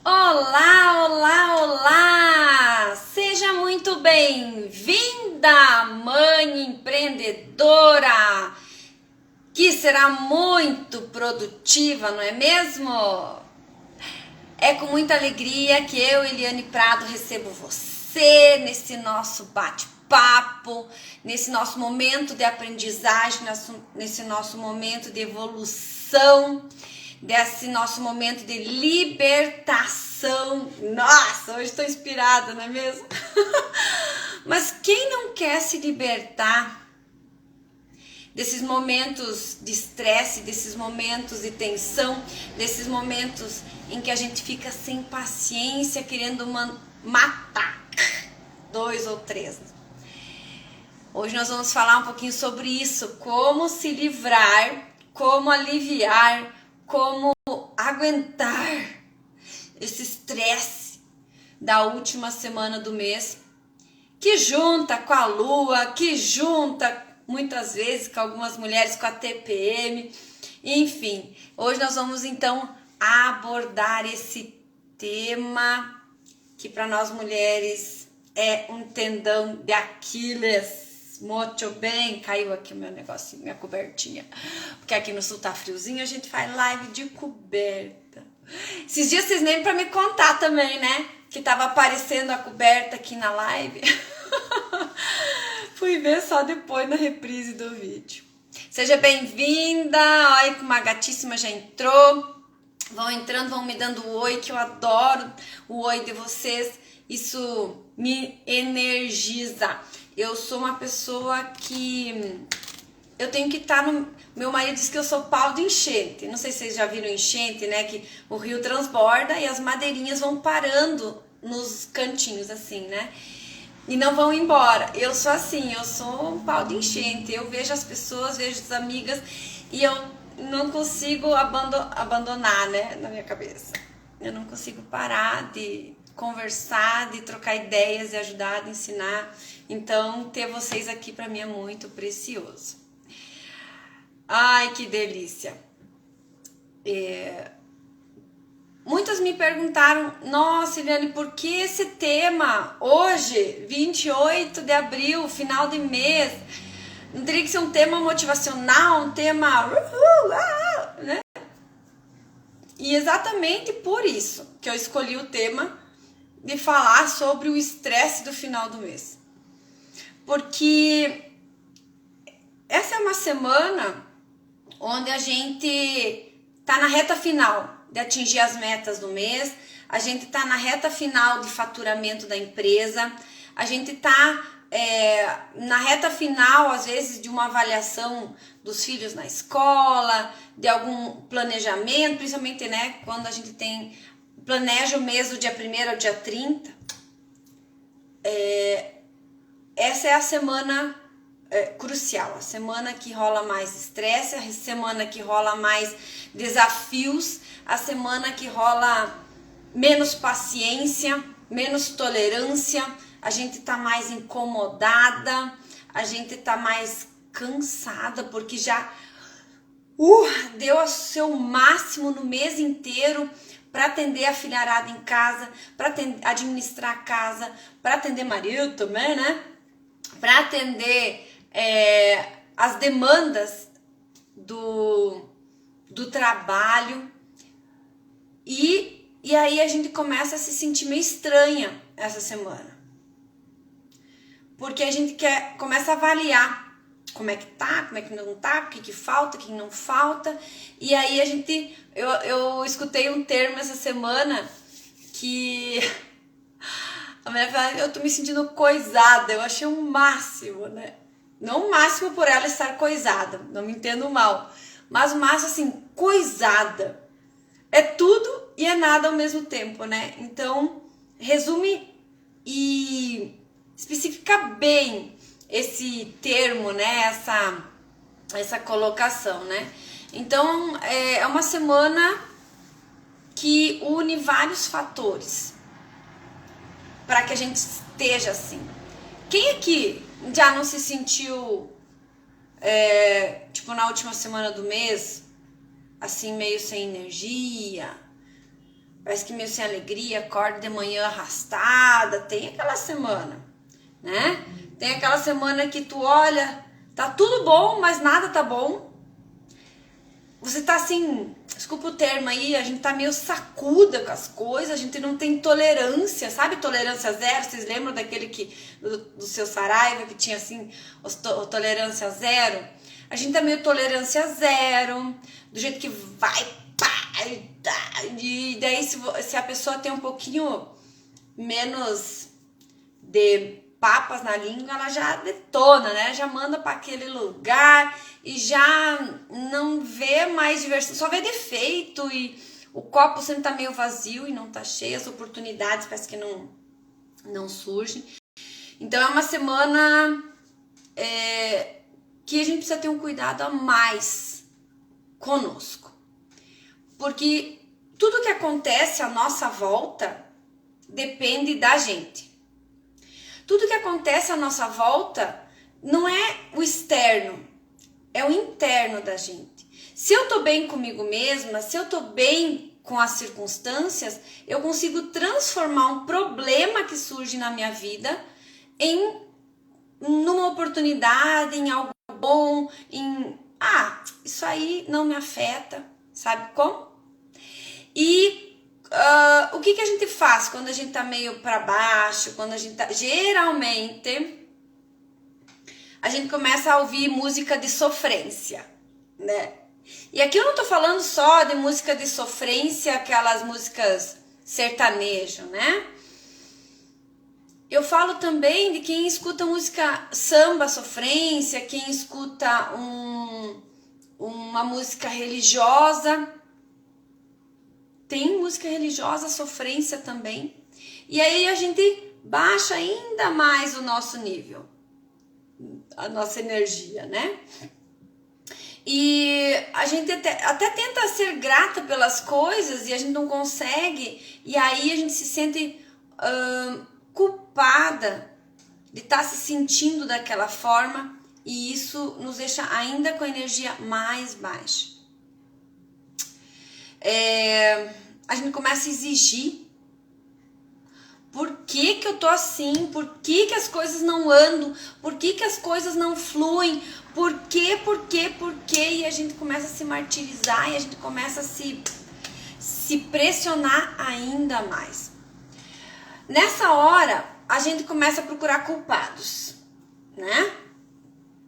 Olá, olá, olá! Seja muito bem-vinda, mãe empreendedora, que será muito produtiva, não é mesmo? É com muita alegria que eu, Eliane Prado, recebo você nesse nosso bate-papo, nesse nosso momento de aprendizagem, nesse nosso momento de evolução, desse nosso momento de libertação. Nossa, hoje estou inspirada, não é mesmo? Mas quem não quer se libertar desses momentos de estresse, desses momentos de tensão, desses momentos em que a gente fica sem paciência, querendo matar 2 ou 3? Hoje nós vamos falar um pouquinho sobre isso, como se livrar, como aliviar, como aguentar esse estresse da última semana do mês, que junta com a lua, que junta muitas vezes com algumas mulheres com a TPM, enfim. Hoje nós vamos então abordar esse tema que para nós mulheres é um tendão de Aquiles. Muito bem, caiu aqui o meu negocinho, minha cobertinha, porque aqui no sul tá friozinho, a gente faz live de coberta. Esses dias vocês nem para me contar também, né, que tava aparecendo a coberta aqui na live. Fui ver só depois na reprise do vídeo. Seja bem-vinda, olha que uma gatíssima já entrou. Vão entrando, vão me dando o oi, que eu adoro o oi de vocês. Isso me energiza. Eu sou uma pessoa que eu tenho que estar no... Meu marido diz que eu sou pau de enchente. Não sei se vocês já viram enchente, né? Que o rio transborda e as madeirinhas vão parando nos cantinhos, assim, né? E não vão embora. Eu sou assim, eu sou um pau de enchente. Eu vejo as pessoas, vejo as amigas e eu não consigo abandonar, né, na minha cabeça. Eu não consigo parar de conversar, de trocar ideias, de ajudar, de ensinar. Então, ter vocês aqui para mim é muito precioso. Ai, que delícia. Muitas me perguntaram, nossa, Eliane, por que esse tema hoje, 28 de abril, final de mês, não teria que ser um tema motivacional, um tema, né? E exatamente por isso que eu escolhi o tema de falar sobre o estresse do final do mês. Porque essa é uma semana onde a gente tá na reta final de atingir as metas do mês, a gente tá na reta final de faturamento da empresa, a gente tá na reta final, às vezes, de uma avaliação dos filhos na escola, de algum planejamento, principalmente, né, quando a gente planeja o mês do dia 1º ao dia 30. Essa é a semana crucial, a semana que rola mais estresse, a semana que rola mais desafios, a semana que rola menos paciência, menos tolerância, a gente tá mais incomodada, a gente tá mais cansada, porque já deu o seu máximo no mês inteiro para atender a filharada em casa, para administrar a casa, para atender marido também, né? Para atender as demandas do trabalho. E aí a gente começa a se sentir meio estranha essa semana. Porque a gente começa a avaliar como é que tá, como é que não tá, o que falta, o que não falta. E aí eu escutei um termo essa semana que a mulher fala, eu tô me sentindo coisada. Eu achei um máximo, né? Não o máximo por ela estar coisada, não me entendo mal. Mas o máximo assim, coisada. É tudo e é nada ao mesmo tempo, né? Então, resume e especifica bem esse termo, né? Essa colocação, né? Então, é uma semana que une vários fatores para que a gente esteja assim. Quem aqui já não se sentiu, tipo, na última semana do mês, assim, meio sem energia, parece que meio sem alegria, acorda de manhã arrastada, tem aquela semana, né? Tem aquela semana que tu olha, tá tudo bom, mas nada tá bom. Você tá assim, desculpa o termo aí, a gente tá meio sacuda com as coisas, a gente não tem tolerância, sabe tolerância zero? Vocês lembram daquele que do seu Saraiva que tinha assim, tolerância zero? A gente tá meio tolerância zero, do jeito que vai, pá, e daí se a pessoa tem um pouquinho menos de papas na língua, ela já detona, né? Já manda para aquele lugar e já não vê mais diversão, só vê defeito e o copo sempre tá meio vazio e não tá cheio, as oportunidades parece que não surgem. Então é uma semana que a gente precisa ter um cuidado a mais conosco, porque tudo que acontece à nossa volta depende da gente. Tudo que acontece à nossa volta não é o externo, é o interno da gente. Se eu tô bem comigo mesma, se eu tô bem com as circunstâncias, eu consigo transformar um problema que surge na minha vida numa oportunidade, em algo bom, isso aí não me afeta, sabe como? E o que a gente faz quando a gente tá meio para baixo, quando a gente tá... Geralmente, a gente começa a ouvir música de sofrência, né? E aqui eu não tô falando só de música de sofrência, aquelas músicas sertanejo, né? Eu falo também de quem escuta música samba sofrência, quem escuta uma música religiosa. Tem música religiosa, sofrência também. E aí a gente baixa ainda mais o nosso nível, a nossa energia, né? E a gente até tenta ser grata pelas coisas e a gente não consegue. E aí a gente se sente culpada de estar se sentindo daquela forma. E isso nos deixa ainda com a energia mais baixa. A gente começa a exigir. Por que eu tô assim? Por que as coisas não andam? Por que as coisas não fluem? Por quê? E a gente começa a se martirizar e a gente começa a se pressionar ainda mais. Nessa hora, a gente começa a procurar culpados, né?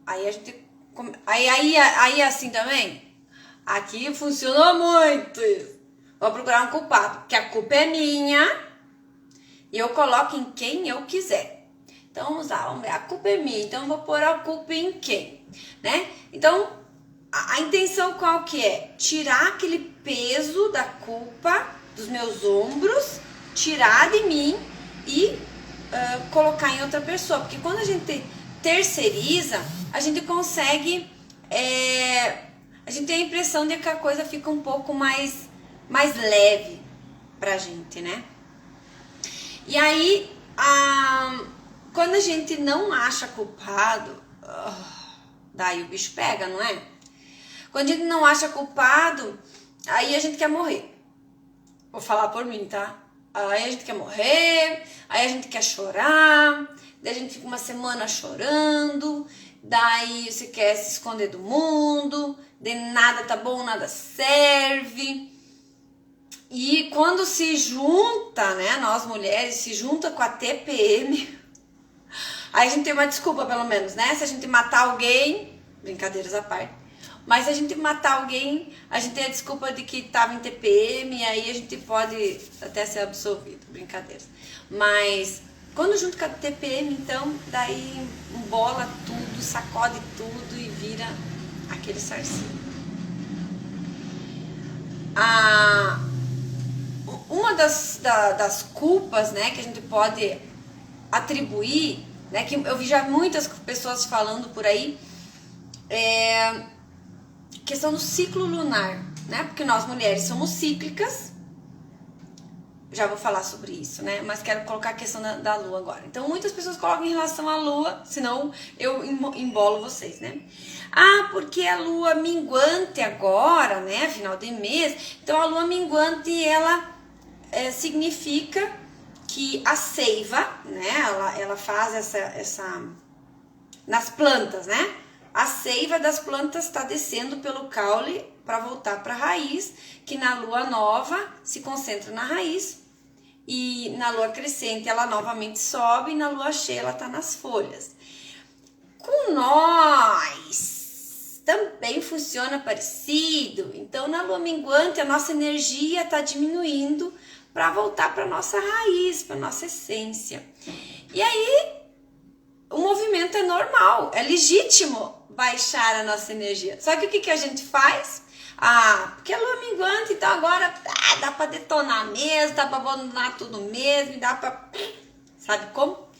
Aí a gente... Aí assim também... Aqui funcionou muito isso. Vou procurar um culpado, porque a culpa é minha e eu coloco em quem eu quiser. Então vamos lá, a culpa é minha, então eu vou pôr a culpa em quem, né? Então a intenção qual que é? Tirar aquele peso da culpa dos meus ombros, tirar de mim e colocar em outra pessoa. Porque quando a gente terceiriza, a gente consegue... a gente tem a impressão de que a coisa fica um pouco mais leve pra gente, né? E aí, quando a gente não acha culpado, daí o bicho pega, não é? Quando a gente não acha culpado, aí a gente quer morrer. Vou falar por mim, tá? Aí a gente quer morrer, aí a gente quer chorar, daí a gente fica uma semana chorando, daí você quer se esconder do mundo, de nada tá bom, nada serve. E quando se junta, né, nós mulheres, se junta com a TPM, aí a gente tem uma desculpa pelo menos, né? Se a gente matar alguém, brincadeiras à parte, mas se a gente matar alguém, a gente tem a desculpa de que tava em TPM e aí a gente pode até ser absolvido, brincadeiras. Mas quando junto com a TPM, então, daí embola tudo, sacode tudo e vira aquele sarcinho. Uma das culpas, né, que a gente pode atribuir, né, que eu vi já muitas pessoas falando por aí, é questão do ciclo lunar, né, porque nós mulheres somos cíclicas, já vou falar sobre isso, né, mas quero colocar a questão da lua agora. Então muitas pessoas colocam em relação à lua, senão eu embolo vocês, né. Porque a lua minguante agora, né, final de mês, então a lua minguante, ela significa que a seiva, né, ela faz essa nas plantas, né? A seiva das plantas está descendo pelo caule para voltar para a raiz, que na lua nova se concentra na raiz, e na lua crescente ela novamente sobe, e na lua cheia ela está nas folhas. Com nós também funciona parecido. Então, na lua minguante, a nossa energia está diminuindo para voltar para nossa raiz, para nossa essência. E aí, o movimento é normal, é legítimo baixar a nossa energia. Só que o que a gente faz? Porque é lua minguante, então agora dá para detonar mesmo, dá para abandonar tudo mesmo, dá para... Sabe como?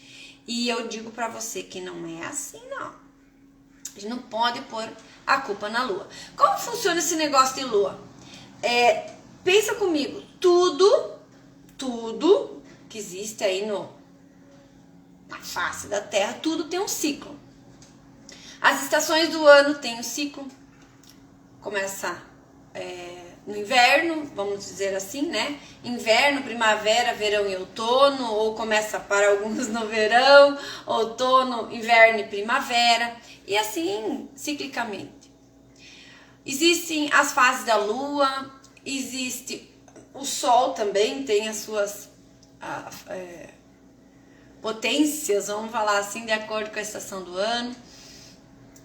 E eu digo para você que não é assim, não. A gente não pode pôr a culpa na lua. Como funciona esse negócio de lua? Pensa comigo, tudo que existe aí na face da Terra, tudo tem um ciclo. As estações do ano têm um ciclo. Começa no inverno, vamos dizer assim, né? Inverno, primavera, verão e outono, ou começa para alguns no verão, outono, inverno e primavera, e assim ciclicamente. Existem as fases da lua, existe o sol também, tem as suas potências, vamos falar assim, de acordo com a estação do ano.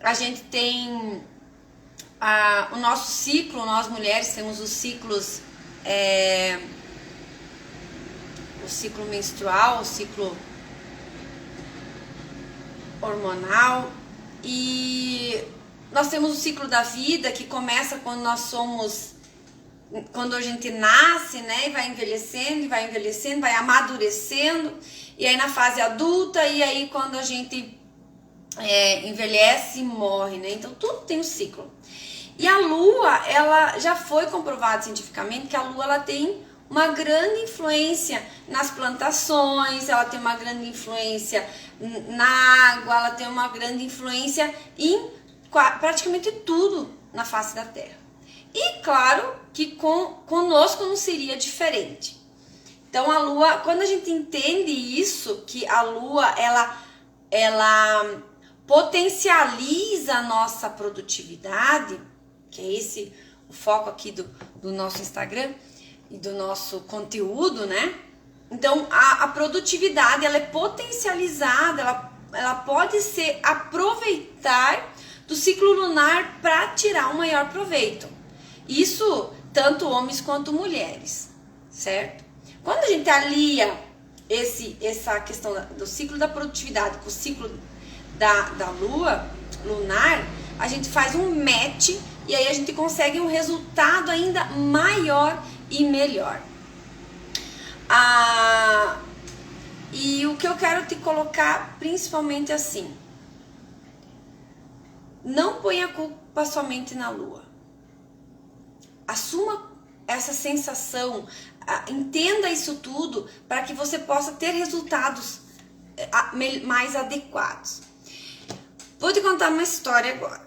A gente tem o nosso ciclo, nós mulheres temos os ciclos, o ciclo menstrual, o ciclo hormonal, e nós temos o ciclo da vida, que começa quando a gente nasce, né, e vai envelhecendo, vai amadurecendo, e aí na fase adulta, e aí quando a gente envelhece e morre, né? Então tudo tem um ciclo. E a lua, ela já foi comprovado cientificamente que a lua ela tem uma grande influência nas plantações, ela tem uma grande influência na água, ela tem uma grande influência em praticamente tudo na face da Terra. E claro que conosco não seria diferente. Então a lua, quando a gente entende isso, que a lua ela potencializa a nossa produtividade, que é esse o foco aqui do nosso Instagram e do nosso conteúdo, né? Então a produtividade ela é potencializada, ela pode ser aproveitar do ciclo lunar para tirar um maior proveito. Isso tanto homens quanto mulheres, certo? Quando a gente alia essa questão do ciclo da produtividade com o ciclo da lua lunar, a gente faz um match e aí a gente consegue um resultado ainda maior e melhor. E o que eu quero te colocar principalmente assim: não ponha a culpa somente na lua. Assuma essa sensação, entenda isso tudo para que você possa ter resultados mais adequados. Vou te contar uma história agora.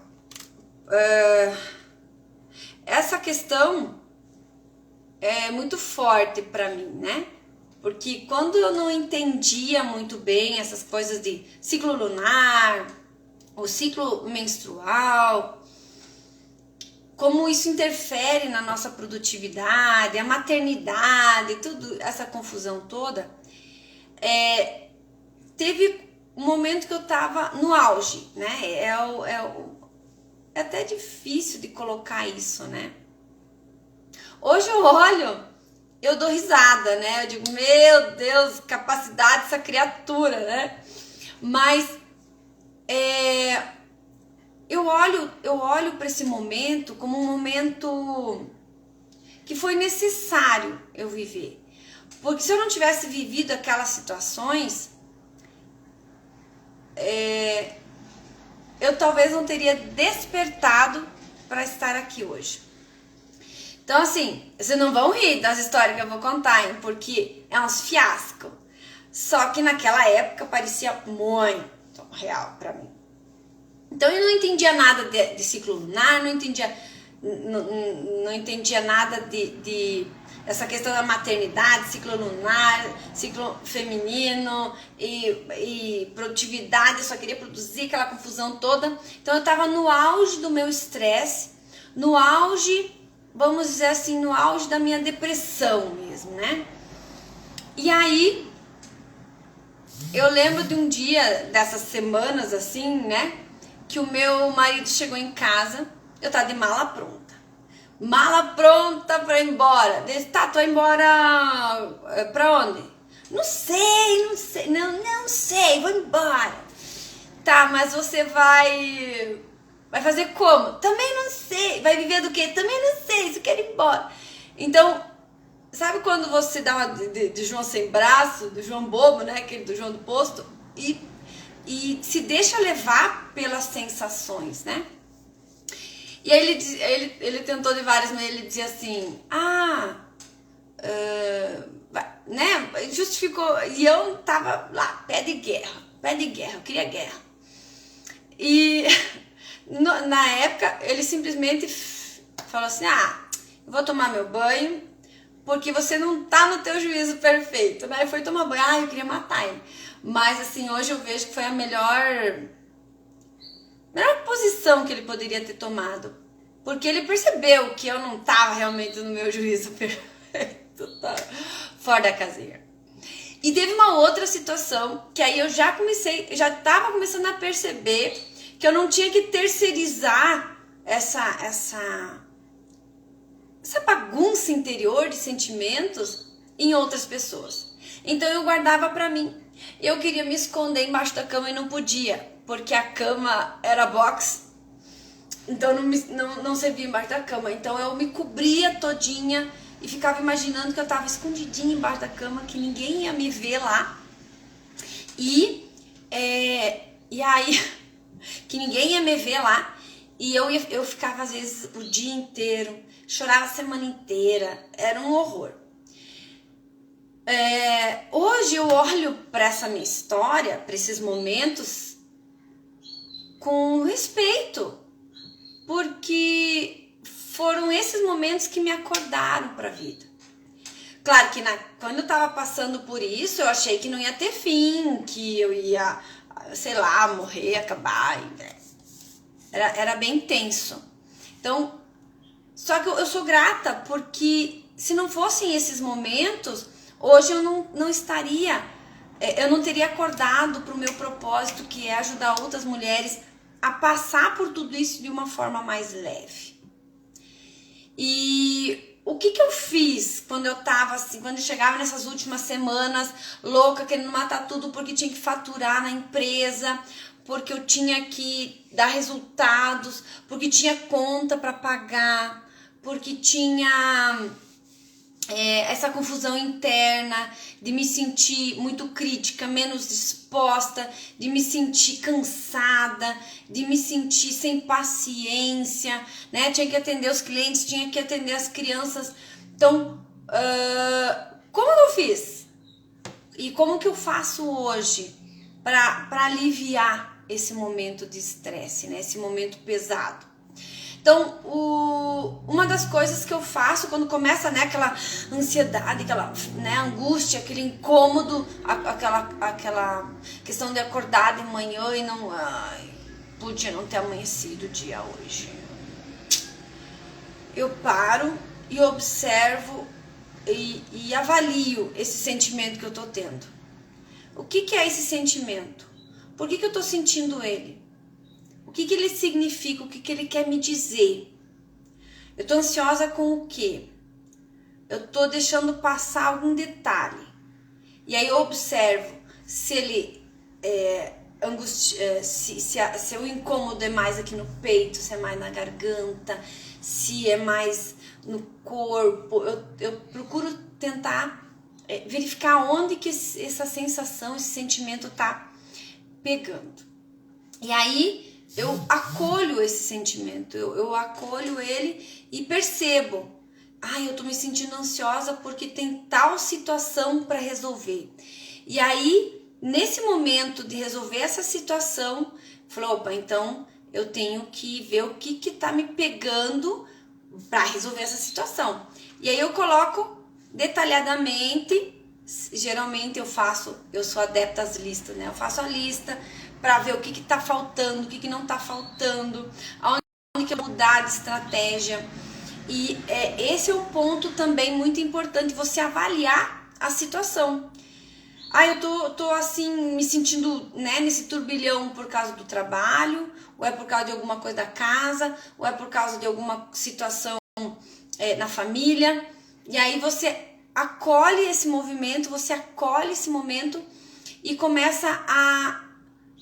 Essa questão é muito forte para mim, né? Porque quando eu não entendia muito bem essas coisas de ciclo lunar, o ciclo menstrual, como isso interfere na nossa produtividade, a maternidade, tudo essa confusão toda, teve um momento que eu tava no auge, né? É até difícil de colocar isso, né? Hoje eu olho, eu dou risada, né? Eu digo, meu Deus, capacidade dessa criatura, né? Mas eu olho para esse momento como um momento que foi necessário eu viver. Porque se eu não tivesse vivido aquelas situações, eu talvez não teria despertado para estar aqui hoje. Então assim, vocês não vão rir das histórias que eu vou contar, hein? Porque é uns fiascos. Só que naquela época parecia muito real para mim. Então eu não entendia nada de ciclo lunar, não entendia nada essa questão da maternidade, ciclo lunar, ciclo feminino e produtividade, eu só queria produzir aquela confusão toda. Então eu estava no auge do meu estresse, no auge, vamos dizer assim, no auge da minha depressão mesmo, né? E aí, eu lembro de um dia, dessas semanas assim, né, que o meu marido chegou em casa, eu tava de mala pronta. Mala pronta pra ir embora. Ele disse, tá, tô embora pra onde? Não sei, não sei, vou embora. Tá, mas você vai fazer como? Também não sei. Vai viver do quê? Também não sei, só quero ir embora. Então, sabe quando você dá uma de João sem braço, do João bobo, né, aquele do João do posto, e se deixa levar pelas sensações, né? E aí ele tentou de várias maneiras, ele dizia assim, né, justificou, e eu tava lá, pé de guerra, eu queria guerra. E na época, ele simplesmente falou assim, eu vou tomar meu banho, porque você não tá no teu juízo perfeito, né? Foi tomar banho, eu queria matar ele. Mas assim, hoje eu vejo que foi a melhor posição que ele poderia ter tomado, porque ele percebeu que eu não tava realmente no meu juízo perfeito, tá fora da casinha. E teve uma outra situação que aí eu já tava começando a perceber que eu não tinha que terceirizar essa bagunça interior de sentimentos em outras pessoas. Então eu guardava pra mim. Eu queria me esconder embaixo da cama e não podia, porque a cama era box, então não servia embaixo da cama. Então eu me cobria todinha e ficava imaginando que eu tava escondidinha embaixo da cama, que ninguém ia me ver lá. E aí, que ninguém ia me ver lá. E eu ficava às vezes o dia inteiro, chorava a semana inteira, era um horror. Hoje eu olho para essa minha história, para esses momentos, com respeito, porque foram esses momentos que me acordaram para a vida. Claro que quando eu estava passando por isso, eu achei que não ia ter fim, que eu ia, sei lá, morrer, acabar. Era bem tenso. Então, só que eu sou grata, porque se não fossem esses momentos, hoje eu não estaria, eu não teria acordado para o meu propósito, que é ajudar outras mulheres a passar por tudo isso de uma forma mais leve. E o que eu fiz quando eu tava assim, quando eu chegava nessas últimas semanas, louca, querendo matar tudo porque tinha que faturar na empresa, porque eu tinha que dar resultados, porque tinha conta para pagar, porque tinha essa confusão interna de me sentir muito crítica, menos disposta, de me sentir cansada, de me sentir sem paciência, né? Tinha que atender os clientes, tinha que atender as crianças. Então, como eu fiz? E como que eu faço hoje para aliviar esse momento de estresse, né? Esse momento pesado? Então, uma das coisas que eu faço quando começa, né, aquela ansiedade, aquela, né, angústia, aquele incômodo, aquela questão de acordar de manhã e não... podia não ter amanhecido o dia hoje. Eu paro e observo e avalio esse sentimento que eu tô tendo. O que é esse sentimento? Por que eu tô sentindo ele? O que ele significa? O que ele quer me dizer? Eu tô ansiosa com o quê? Eu tô deixando passar algum detalhe. E aí eu observo se ele se o incômodo é mais aqui no peito, se é mais na garganta, se é mais no corpo. Eu procuro tentar verificar onde que essa sensação, esse sentimento tá pegando. E aí eu acolho esse sentimento, eu acolho ele e percebo, eu tô me sentindo ansiosa porque tem tal situação para resolver. E aí, nesse momento de resolver essa situação, falou, opa, então eu tenho que ver o que tá me pegando para resolver essa situação. E aí eu coloco detalhadamente. Geralmente eu sou adepta às listas, né? Eu faço a lista para ver o que tá faltando, o que não tá faltando, aonde que eu mudar de estratégia. E esse é um ponto também muito importante, você avaliar a situação. Eu tô assim, me sentindo, né, nesse turbilhão por causa do trabalho, ou é por causa de alguma coisa da casa, ou é por causa de alguma situação na família. E aí você acolhe esse movimento, você acolhe esse momento e começa a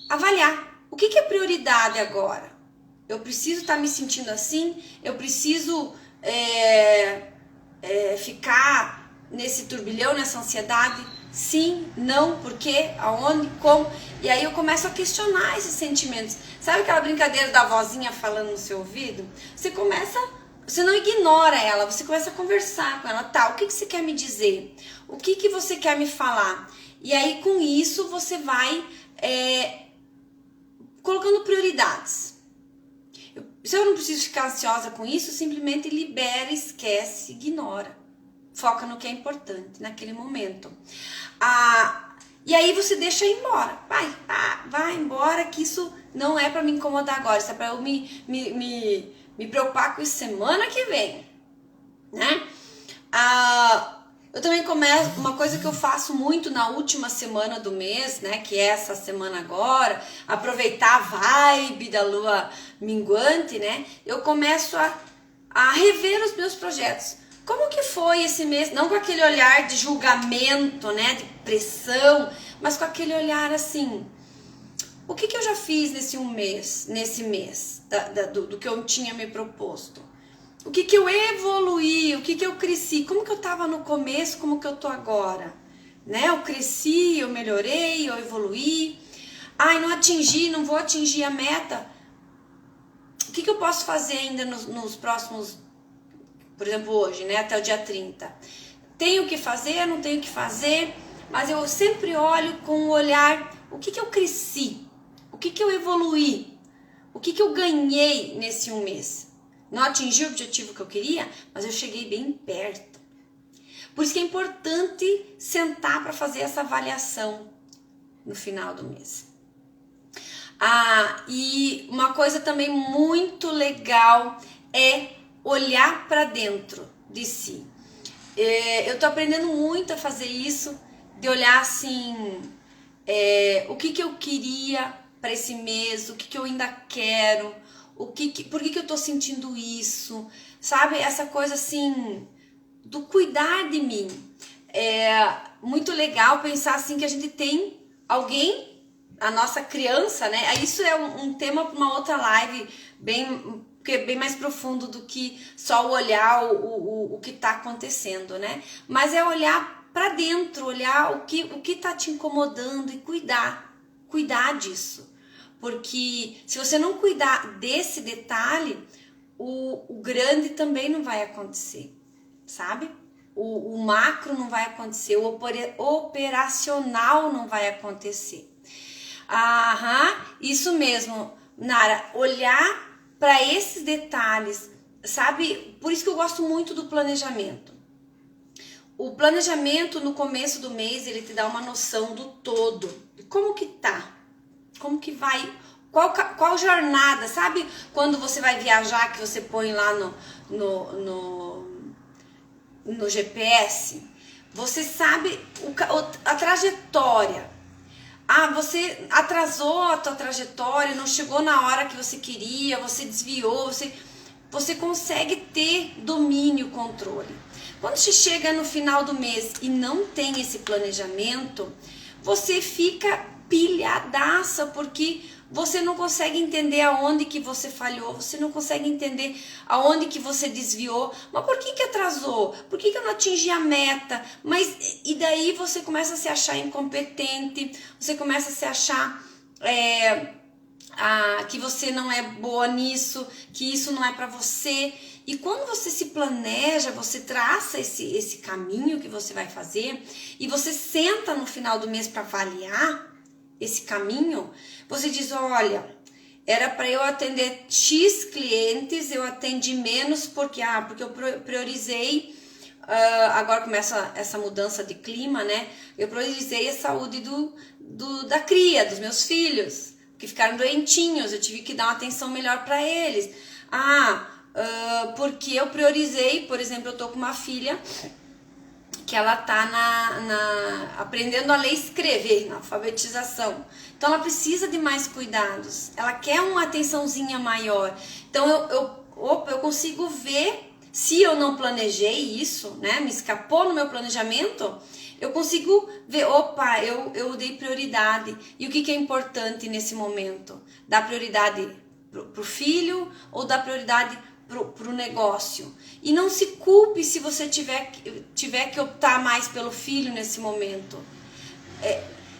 avaliar o que é prioridade agora. Eu preciso estar me sentindo assim, eu preciso ficar nesse turbilhão, nessa ansiedade. Sim, não, por quê, aonde, como. E aí eu começo a questionar esses sentimentos. Sabe aquela brincadeira da vozinha falando no seu ouvido? Você não ignora ela, você começa a conversar com ela. Tá, o que você quer me dizer? O que você quer me falar? E aí com isso você vai colocando prioridades. Se eu não preciso ficar ansiosa com isso, simplesmente libera, esquece, ignora. Foca no que é importante naquele momento. E aí você deixa ir embora. Vai embora, que isso não é para me incomodar agora. Isso é para eu me preocupar com isso semana que vem, né? Eu também começo, uma coisa que eu faço muito na última semana do mês, né, que é essa semana agora, aproveitar a vibe da lua minguante, né, eu começo a rever os meus projetos. Como que foi esse mês? Não com aquele olhar de julgamento, né, de pressão, mas com aquele olhar assim, o que eu já fiz nesse mês, do que eu tinha me proposto? O que eu evoluí, o que eu cresci, como que eu estava no começo, como que eu tô agora, né? Eu cresci, eu melhorei, eu evoluí. Não vou atingir a meta. O que eu posso fazer ainda nos próximos, por exemplo, hoje, né? Até o dia 30. Tenho que fazer, não tenho que fazer, mas eu sempre olho com o olhar, o que eu cresci, o que eu evoluí, o que eu ganhei nesse um mês. Não atingi o objetivo que eu queria, mas eu cheguei bem perto. Por isso que é importante sentar para fazer essa avaliação no final do mês. E uma coisa também muito legal é olhar para dentro de si. Eu tô aprendendo muito a fazer isso, de olhar assim, o que eu queria para esse mês, o que eu ainda quero, por que eu tô sentindo isso, sabe? Essa coisa assim, do cuidar de mim. É muito legal pensar assim que a gente tem alguém, a nossa criança, né? Isso é um tema para uma outra live, que é bem mais profundo do que só olhar o que tá acontecendo, né? Mas é olhar para dentro, olhar o que tá te incomodando e cuidar disso. Porque se você não cuidar desse detalhe, o grande também não vai acontecer, sabe? O macro não vai acontecer, o operacional não vai acontecer. Isso mesmo, Nara, olhar para esses detalhes, sabe? Por isso que eu gosto muito do planejamento. O planejamento no começo do mês, ele te dá uma noção do todo, de como que tá. Como que vai, qual jornada, sabe quando você vai viajar que você põe lá no GPS, você sabe a trajetória. Você atrasou a tua trajetória, não chegou na hora que você queria, você desviou, você consegue ter domínio, controle. Quando você chega no final do mês e não tem esse planejamento, você fica pilhadaça, porque você não consegue entender aonde que você falhou, você não consegue entender aonde que você desviou, mas por que atrasou? Por que eu não atingi a meta? E daí você começa a se achar incompetente, você começa a se achar que você não é boa nisso, que isso não é para você. E quando você se planeja, você traça esse caminho que você vai fazer e você senta no final do mês para avaliar esse caminho, você diz, olha, era para eu atender X clientes, eu atendi menos porque eu priorizei agora começa essa mudança de clima, né? Eu priorizei a saúde da cria, dos meus filhos, que ficaram doentinhos, eu tive que dar uma atenção melhor para eles. Porque eu priorizei, por exemplo, eu tô com uma filha que ela tá aprendendo a ler e escrever, na alfabetização. Então ela precisa de mais cuidados, ela quer uma atençãozinha maior. Então eu consigo ver, se eu não planejei isso, né, me escapou no meu planejamento, eu consigo ver, eu dei prioridade. E o que é importante nesse momento? Dar prioridade pro filho ou dar prioridade pro negócio? E não se culpe se você tiver que optar mais pelo filho nesse momento.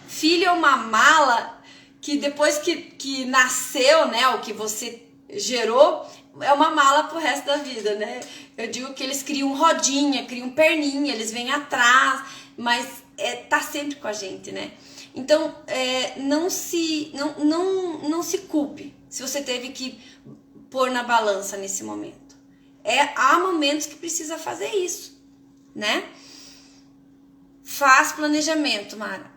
Filho é uma mala que depois que nasceu, né, o que você gerou, é uma mala pro resto da vida, né? Eu digo que eles criam rodinha, criam perninha, eles vêm atrás, mas tá sempre com a gente, né? Então, não se culpe se você teve que pôr na balança nesse momento. Há momentos que precisa fazer isso, né? Faz planejamento, Mara.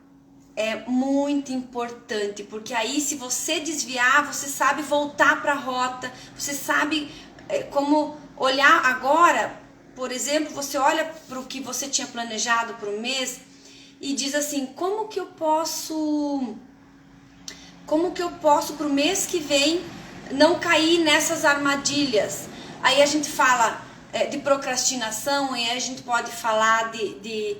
É muito importante, porque aí se você desviar, você sabe voltar para a rota, você sabe como olhar agora. Por exemplo, você olha para o que você tinha planejado para o mês e diz assim, como que eu posso para o mês que vem não cair nessas armadilhas? Aí a gente fala de procrastinação, e aí a gente pode falar de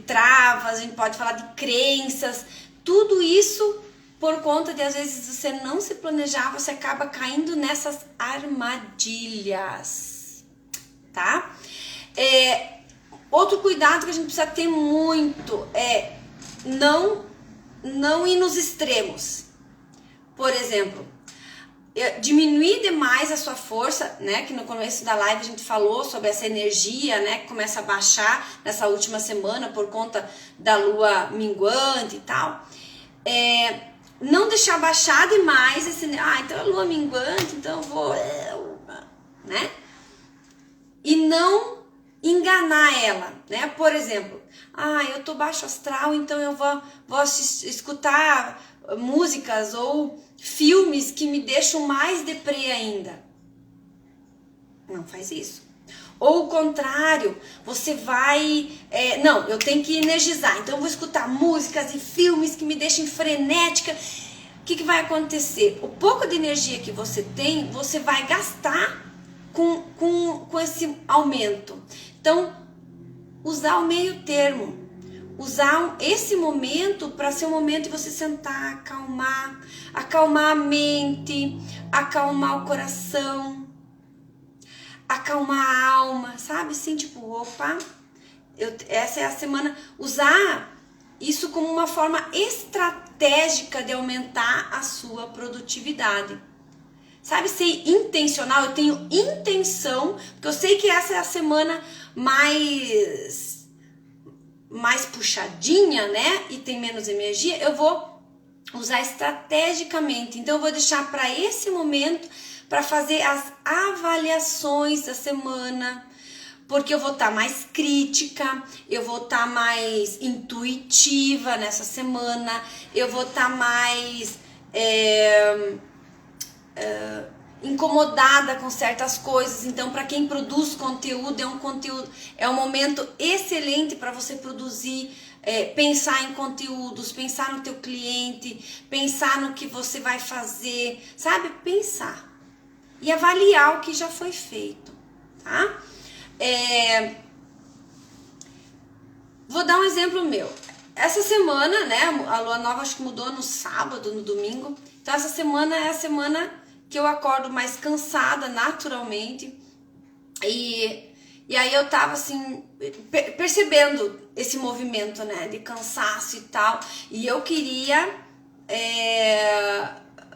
travas, a gente pode falar de crenças, tudo isso por conta de às vezes você não se planejar, você acaba caindo nessas armadilhas, tá? Outro cuidado que a gente precisa ter muito é não ir nos extremos. Por exemplo, diminuir demais a sua força, né? Que no começo da live a gente falou sobre essa energia, né? Que começa a baixar nessa última semana por conta da lua minguante e tal. Não deixar baixar demais esse... então é lua minguante, então eu vou... né? E não enganar ela, né? Por exemplo, eu tô baixo astral, então eu vou escutar músicas ou filmes que me deixam mais deprê ainda. Não faz isso. Ou o contrário, você vai... não, eu tenho que energizar, então eu vou escutar músicas e filmes que me deixem frenética. O que vai acontecer? O pouco de energia que você tem, você vai gastar com esse aumento. Então, usar o meio termo. Usar esse momento para ser um momento de você sentar, acalmar a mente, acalmar o coração, acalmar a alma, sabe? Assim, tipo, essa é a semana. Usar isso como uma forma estratégica de aumentar a sua produtividade. Sabe, ser intencional. Eu tenho intenção, porque eu sei que essa é a semana mais puxadinha, né? E tem menos energia. Eu vou usar estrategicamente. Então eu vou deixar para esse momento para fazer as avaliações da semana, porque eu vou estar mais crítica, eu vou estar mais intuitiva nessa semana, eu vou estar mais incomodada com certas coisas. Então, para quem produz conteúdo, é um momento excelente para você produzir, pensar em conteúdos, pensar no teu cliente, pensar no que você vai fazer, sabe? Pensar e avaliar o que já foi feito, tá? Vou dar um exemplo meu. Essa semana, né, a lua nova acho que mudou no sábado, no domingo. Então essa semana é a semana que eu acordo mais cansada naturalmente. E aí eu tava assim, percebendo esse movimento, né, de cansaço e tal. E eu queria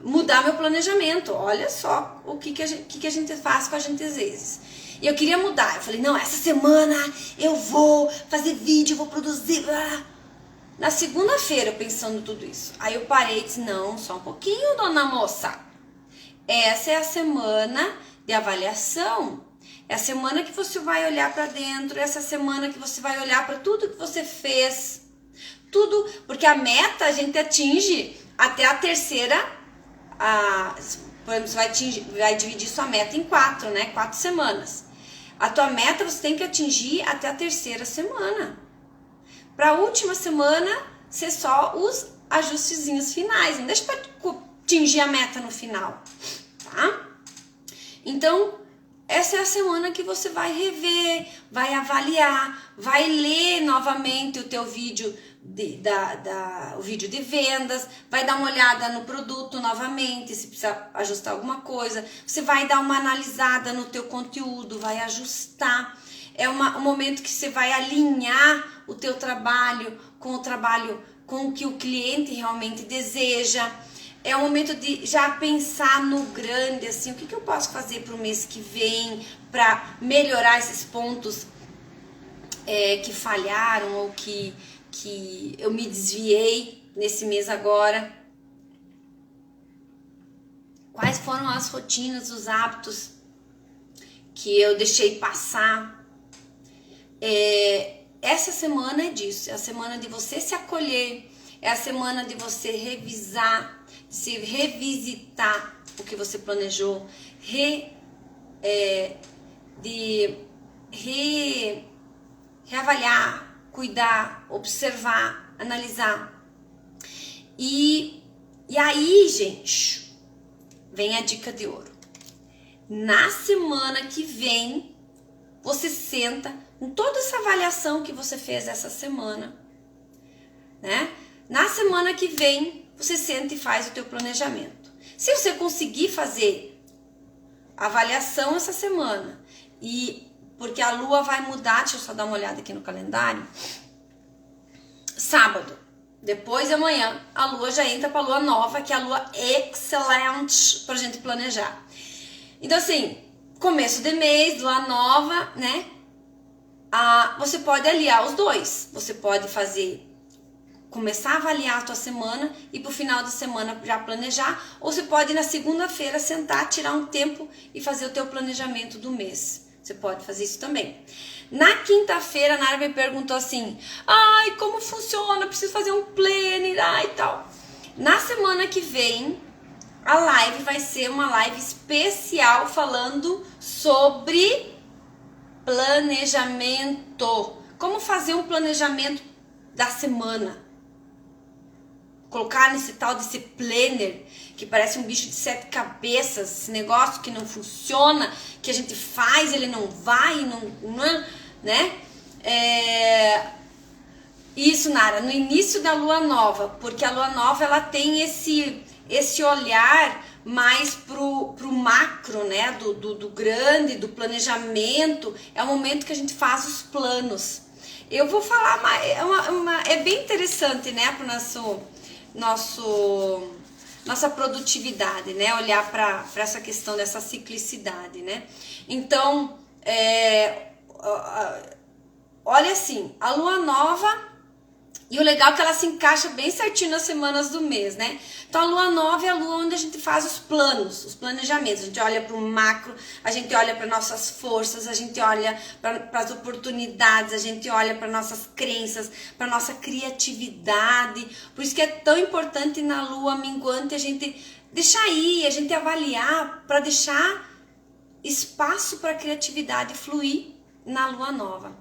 mudar meu planejamento. Olha só o que a gente faz com a gente às vezes. E eu queria mudar. Eu falei, não, essa semana eu vou fazer vídeo, vou produzir. Na segunda-feira, pensando tudo isso. Aí eu parei e disse, não, só um pouquinho, dona moça. Essa é a semana de avaliação. É a semana que você vai olhar para dentro, essa semana que você vai olhar para tudo que você fez. Tudo, porque a meta a gente atinge até a terceira, por exemplo, você vai dividir sua meta em 4, né? 4 semanas. A tua meta você tem que atingir até a terceira semana. Para a última semana, ser só os ajustezinhos finais. Não deixa para atingir a meta no final, tá? Então, essa é a semana que você vai rever, vai avaliar, vai ler novamente o teu vídeo o vídeo de vendas, vai dar uma olhada no produto novamente, se precisa ajustar alguma coisa, você vai dar uma analisada no teu conteúdo, vai ajustar. É um momento que você vai alinhar o teu trabalho com o que o cliente realmente deseja. É o momento de já pensar no grande, assim, o que eu posso fazer para o mês que vem, para melhorar esses pontos que falharam ou que eu me desviei nesse mês agora. Quais foram as rotinas, os hábitos que eu deixei passar? Essa semana é disso, é a semana de você se acolher, é a semana de você revisar, se revisitar o que você planejou, reavaliar, cuidar, observar, analisar. E aí, gente, vem a dica de ouro. Na semana que vem, você senta com toda essa avaliação que você fez essa semana, né? Na semana que vem, você senta e faz o teu planejamento. Se você conseguir fazer a avaliação essa semana, porque a lua vai mudar, deixa eu só dar uma olhada aqui no calendário, sábado, depois de amanhã, a lua já entra para a lua nova, que é a lua excelente para a gente planejar. Então assim, começo de mês, lua nova, né? Você pode aliar os dois, você pode começar a avaliar a tua semana e pro final da semana já planejar, ou você pode na segunda-feira sentar, tirar um tempo e fazer o teu planejamento do mês. Você pode fazer isso também. Na quinta-feira, a Nara me perguntou assim, como funciona? Preciso fazer um planner, e tal. Na semana que vem, a live vai ser uma live especial falando sobre planejamento. Como fazer um planejamento da semana. Colocar nesse tal desse planner, que parece um bicho de 7 cabeças, esse negócio que não funciona, que a gente faz, ele não vai, né? Isso, Nara, no início da lua nova, porque a lua nova ela tem esse olhar mais pro macro, né? Do grande, do planejamento. É o momento que a gente faz os planos. Eu vou falar mais, é bem interessante, né, para nossa produtividade, né? Olhar para essa questão dessa ciclicidade, né? Então, olha assim, a lua nova, e o legal é que ela se encaixa bem certinho nas semanas do mês, né? Então a lua nova é a lua onde a gente faz os planos, os planejamentos. A gente olha para o macro, a gente olha para nossas forças, a gente olha para as oportunidades, a gente olha para nossas crenças, para nossa criatividade. Por isso que é tão importante na lua minguante a gente deixar ir, a gente avaliar para deixar espaço para a criatividade fluir na lua nova.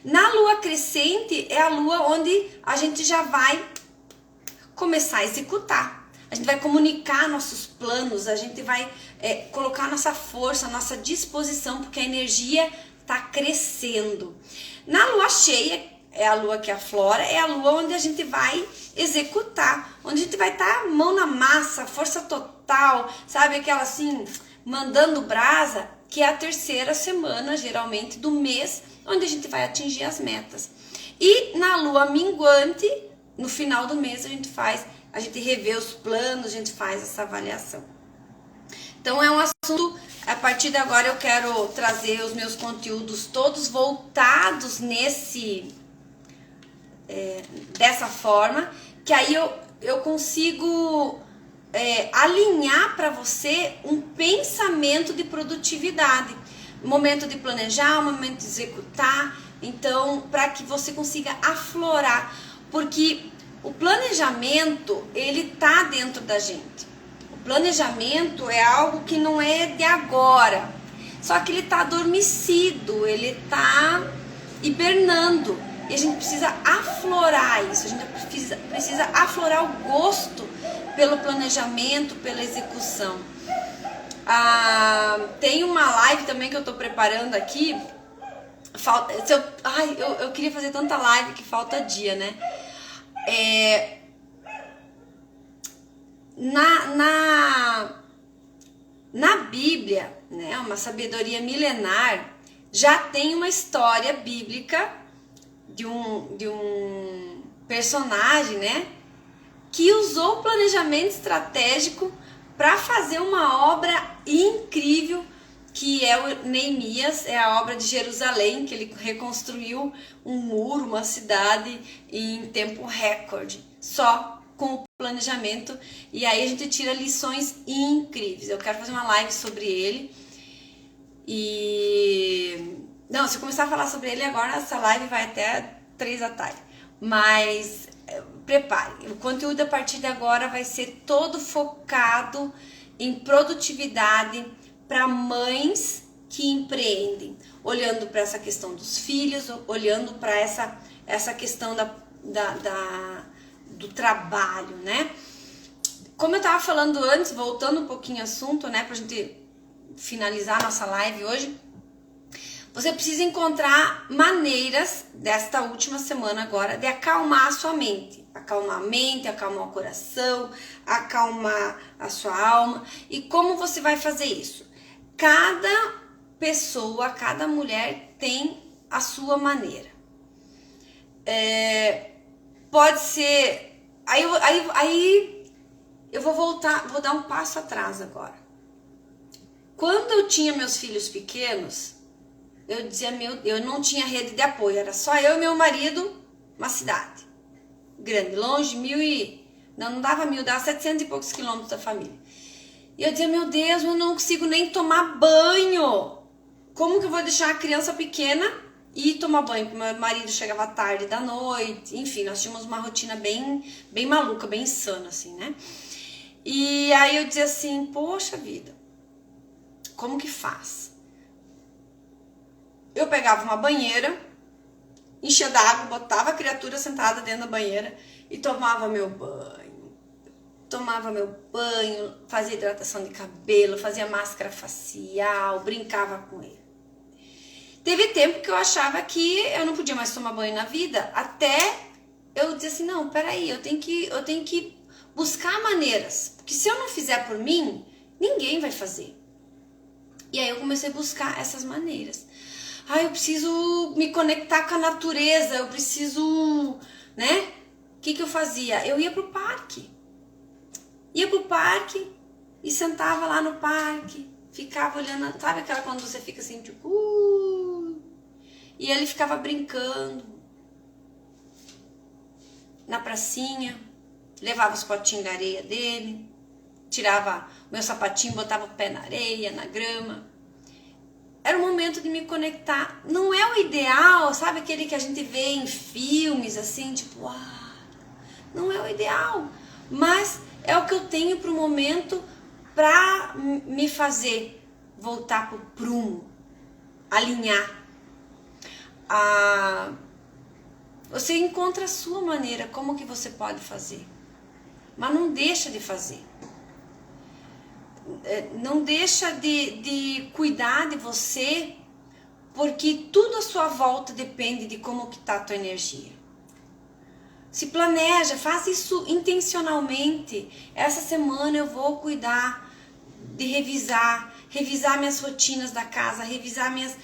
Na lua crescente é a lua onde a gente já vai começar a executar. A gente vai comunicar nossos planos, a gente vai colocar nossa força, nossa disposição, porque a energia está crescendo. Na lua cheia, é a lua que aflora, é a lua onde a gente vai executar, onde a gente vai estar mão na massa, força total, sabe, aquela assim, mandando brasa, que é a terceira semana, geralmente, do mês, onde a gente vai atingir as metas. E na lua minguante, no final do mês, a gente revê os planos, a gente faz essa avaliação. Então é um assunto, a partir de agora eu quero trazer os meus conteúdos todos voltados dessa forma, que aí eu consigo alinhar para você um pensamento de produtividade. momento de planejar, momento de executar. Então, para que você consiga aflorar, porque o planejamento, ele tá dentro da gente. O planejamento é algo que não é de agora, só que ele tá adormecido, ele tá hibernando, e a gente precisa aflorar isso, a gente precisa aflorar o gosto pelo planejamento, pela execução. Tem uma live também que eu tô preparando aqui. Eu queria fazer tanta live que falta dia, né? Na Bíblia, né, uma sabedoria milenar, já tem uma história bíblica de um personagem, né, que usou o planejamento estratégico para fazer uma obra incrível, que é o Neemias, é a obra de Jerusalém, que ele reconstruiu um muro, uma cidade em tempo recorde, só com o planejamento. E aí a gente tira lições incríveis. Eu quero fazer uma live sobre ele. Não, se eu começar a falar sobre ele agora, essa live vai até 3 da tarde. Mas prepare, o conteúdo a partir de agora vai ser todo focado em produtividade para mães que empreendem, olhando para essa questão dos filhos, olhando para essa questão do trabalho, né? Como eu estava falando antes, voltando um pouquinho ao assunto, né, pra gente finalizar nossa live hoje, você precisa encontrar maneiras, desta última semana agora, de acalmar a sua mente. Acalmar a mente, acalmar o coração, acalmar a sua alma. E como você vai fazer isso? Cada pessoa, cada mulher tem a sua maneira. Pode ser... Aí eu vou dar um passo atrás agora. Quando eu tinha meus filhos pequenos, eu dizia, eu não tinha rede de apoio, era só eu e meu marido, uma cidade grande, longe, não dava 1.000, dava 700 e poucos quilômetros da família. E eu dizia, meu Deus, eu não consigo nem tomar banho. Como que eu vou deixar a criança pequena e ir tomar banho? Porque meu marido chegava tarde da noite, enfim, nós tínhamos uma rotina bem maluca, bem insana, assim, né? E aí eu dizia assim, poxa vida, como que faz? Eu pegava uma banheira, enchia d'água, botava a criatura sentada dentro da banheira e tomava meu banho. Fazia hidratação de cabelo, fazia máscara facial, brincava com ele. Teve tempo que eu achava que eu não podia mais tomar banho na vida, até eu dizia assim, não, peraí, eu tenho que buscar maneiras, porque se eu não fizer por mim, ninguém vai fazer. E aí eu comecei a buscar essas maneiras. Eu preciso me conectar com a natureza, eu preciso, né? O que eu fazia? Eu ia pro parque. Ia pro parque e sentava lá no parque, ficava olhando, sabe aquela quando você fica assim, tipo, e ele ficava brincando na pracinha, levava os potinhos de areia dele, tirava o meu sapatinho, botava o pé na areia, na grama. Era o momento de me conectar. Não é o ideal, sabe aquele que a gente vê em filmes, assim, tipo, não é o ideal, mas é o que eu tenho pro momento para me fazer voltar pro prumo, alinhar. Você encontra a sua maneira, como que você pode fazer, mas não deixa de fazer. Não deixa de cuidar de você, porque tudo à sua volta depende de como que tá a tua energia. Se planeja, faz isso intencionalmente. Essa semana eu vou cuidar de revisar minhas rotinas da casa, revisar minhas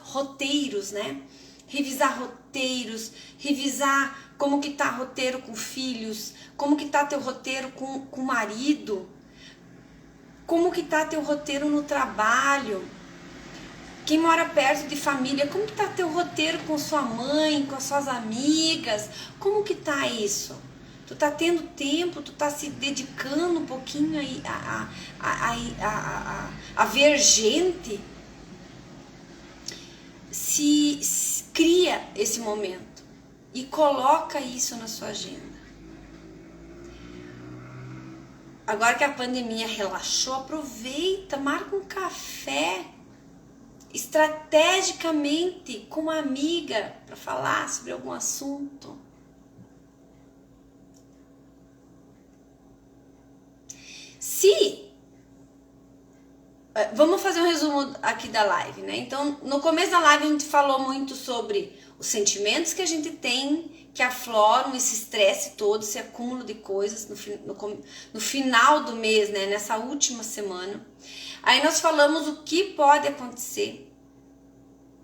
roteiros, né? Revisar roteiros, revisar como que tá roteiro com filhos, como que tá teu roteiro com o marido, como que tá teu roteiro no trabalho, quem mora perto de família, como que tá teu roteiro com sua mãe, com as suas amigas, como que tá isso? Tu tá tendo tempo, tu tá se dedicando um pouquinho aí a ver gente, se cria esse momento e coloca isso na sua agenda. Agora que a pandemia relaxou, aproveita, marca um café estrategicamente com uma amiga para falar sobre algum assunto. Vamos fazer um resumo aqui da live, né? Então, no começo da live a gente falou muito sobre os sentimentos que a gente tem, que afloram esse estresse todo, esse acúmulo de coisas no final do mês, né? Nessa última semana. Aí nós falamos o que pode acontecer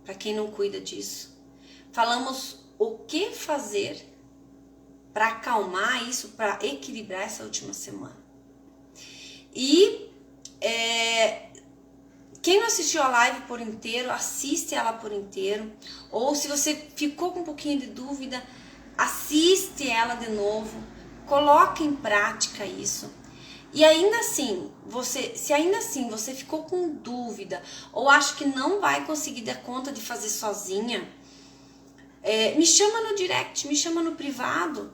para quem não cuida disso. Falamos o que fazer para acalmar isso, para equilibrar essa última semana. E quem não assistiu a live por inteiro, assiste ela por inteiro. Ou se você ficou com um pouquinho de dúvida, assiste ela de novo. Coloque em prática isso. E ainda assim, se ainda assim você ficou com dúvida ou acha que não vai conseguir dar conta de fazer sozinha, me chama no direct, me chama no privado,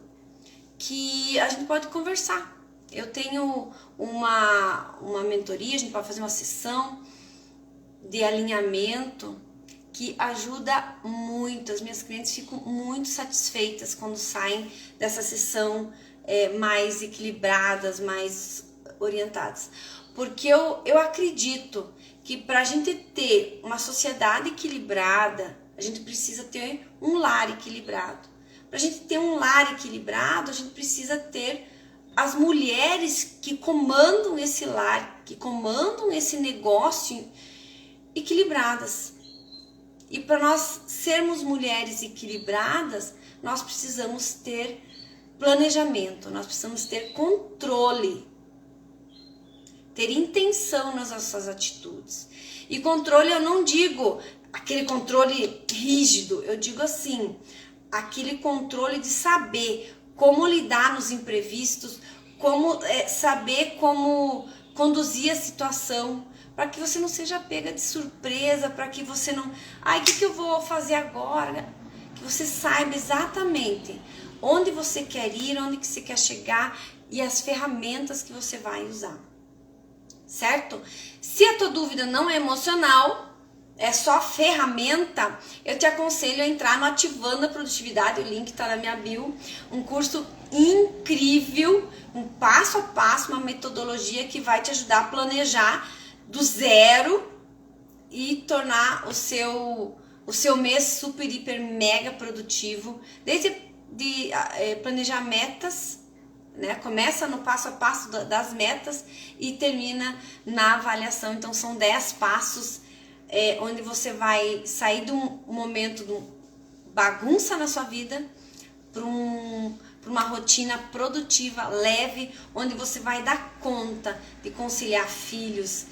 que a gente pode conversar. Eu tenho uma mentoria, a gente pode fazer uma sessão de alinhamento que ajuda muito. As minhas clientes ficam muito satisfeitas quando saem dessa sessão mais equilibradas, mais orientadas. Porque eu acredito que para a gente ter uma sociedade equilibrada, a gente precisa ter um lar equilibrado. Para a gente ter um lar equilibrado, a gente precisa ter as mulheres que comandam esse lar, que comandam esse negócio equilibradas. E para nós sermos mulheres equilibradas, nós precisamos ter planejamento, nós precisamos ter controle, ter intenção nas nossas atitudes. E controle eu não digo aquele controle rígido, eu digo assim, aquele controle de saber como lidar nos imprevistos, como saber como conduzir a situação, para que você não seja pega de surpresa, para que você não... o que eu vou fazer agora? Que você saiba exatamente onde você quer ir, onde que você quer chegar e as ferramentas que você vai usar. Certo? Se a tua dúvida não é emocional, é só ferramenta, eu te aconselho a entrar no Ativando a Produtividade, o link está na minha bio, um curso incrível, um passo a passo, uma metodologia que vai te ajudar a planejar do zero e tornar o seu mês super, hiper, mega produtivo, desde de planejar metas, né? Começa no passo a passo das metas e termina na avaliação. Então são 10 passos onde você vai sair de um momento de bagunça na sua vida para uma rotina produtiva, leve, onde você vai dar conta de conciliar filhos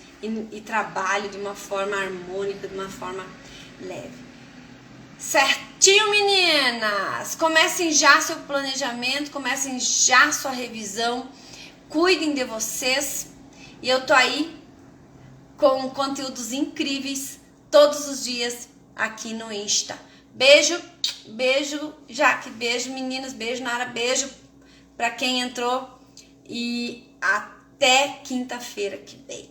e trabalho de uma forma harmônica, de uma forma leve. Certinho, meninas? Comecem já seu planejamento, comecem já sua revisão, cuidem de vocês e eu tô aí com conteúdos incríveis todos os dias aqui no Insta. Beijo, beijo, Jaque, beijo, meninas, beijo, Nara, beijo pra quem entrou e até quinta-feira que vem.